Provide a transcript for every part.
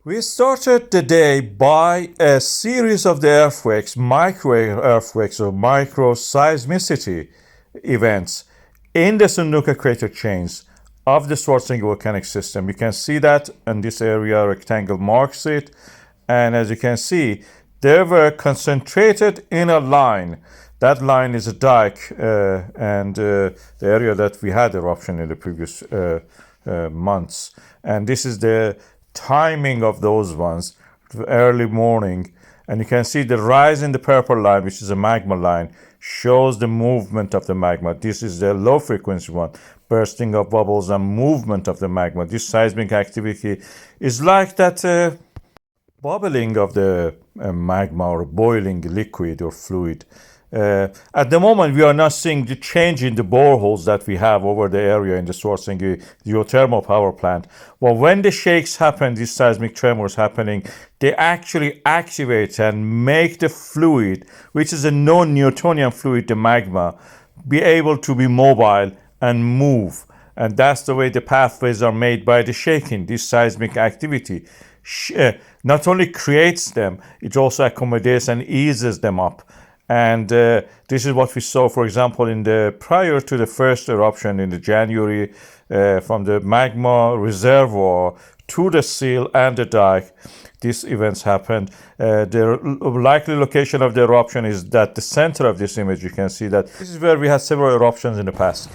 We started the day by a series of the earthquakes, micro-earthquakes or micro-seismicity events in the Sundhnúka crater chains of the Schwarzenegger volcanic system. You can see that in this area, rectangle marks it. And as you can see, they were concentrated in a line. That line is a dike and the area that we had eruption in the previous months. And this is the timing of those ones, early morning. And you can see the rise in the purple line, which is a magma line, shows the movement of the magma. This is the low frequency one, bursting of bubbles and movement of the magma. This seismic activity is like that bubbling of the magma or boiling liquid or fluid. At the moment, we are not seeing the change in the boreholes that we have over the area in the Schwarzenegger geothermal power plant. Well, when the shakes happen, these seismic tremors happening, they actually activate and make the fluid, which is a non-Newtonian fluid, the magma, be able to be mobile and move. And that's the way the pathways are made by the shaking. This seismic activity not only creates them, it also accommodates and eases them up. And this is what we saw, for example, in the prior to the first eruption in the January, from the magma reservoir to the seal and the dike. These events happened. The likely location of the eruption is that the center of this image. You can see that this is where we had several eruptions in the past.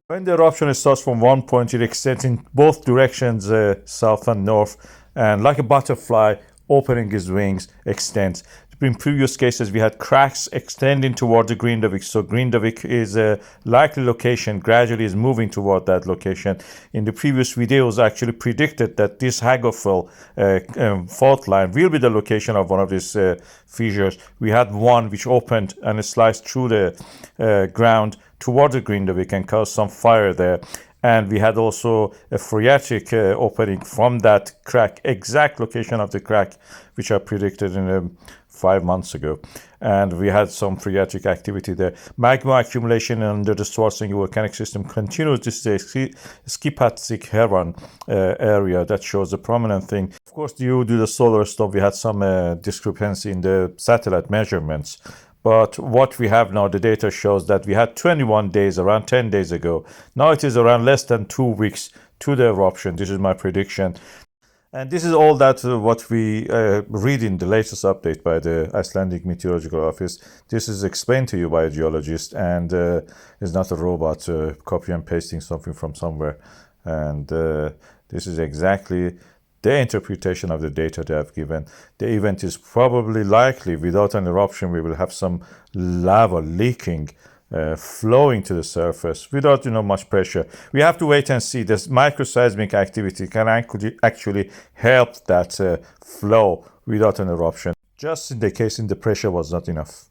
When the eruption starts from one point, it extends in both directions, south and north, and like a butterfly opening its wings, extends. In previous cases, we had cracks extending toward the Grindavík. So Grindavík is a likely location, gradually is moving toward that location. In the previous videos, actually predicted that this Hagofel fault line will be the location of one of these fissures. We had one which opened and sliced through the ground toward the Grindavík and caused some fire there. And we had also a phreatic opening from that crack, exact location of the crack, which I predicted in 5 months ago. And we had some phreatic activity there. Magma accumulation under the Schwarzenegger volcanic system continues. This is a Skipatzik Heron area that shows a prominent thing. Of course, due to the solar storm, we had some discrepancy in the satellite measurements. But what we have now, the data shows that we had 21 days, around 10 days ago. Now it is around less than 2 weeks to the eruption. This is my prediction. And this is all that what we read in the latest update by the Iceland Meteorological Office. This is explained to you by a geologist and is not a robot copy and pasting something from somewhere. And this is exactly the interpretation of the data they have given. The event is probably likely, without an eruption, we will have some lava leaking, flowing to the surface without much pressure. We have to wait and see. This micro-seismic activity can actually help that flow without an eruption, just in the case the pressure was not enough.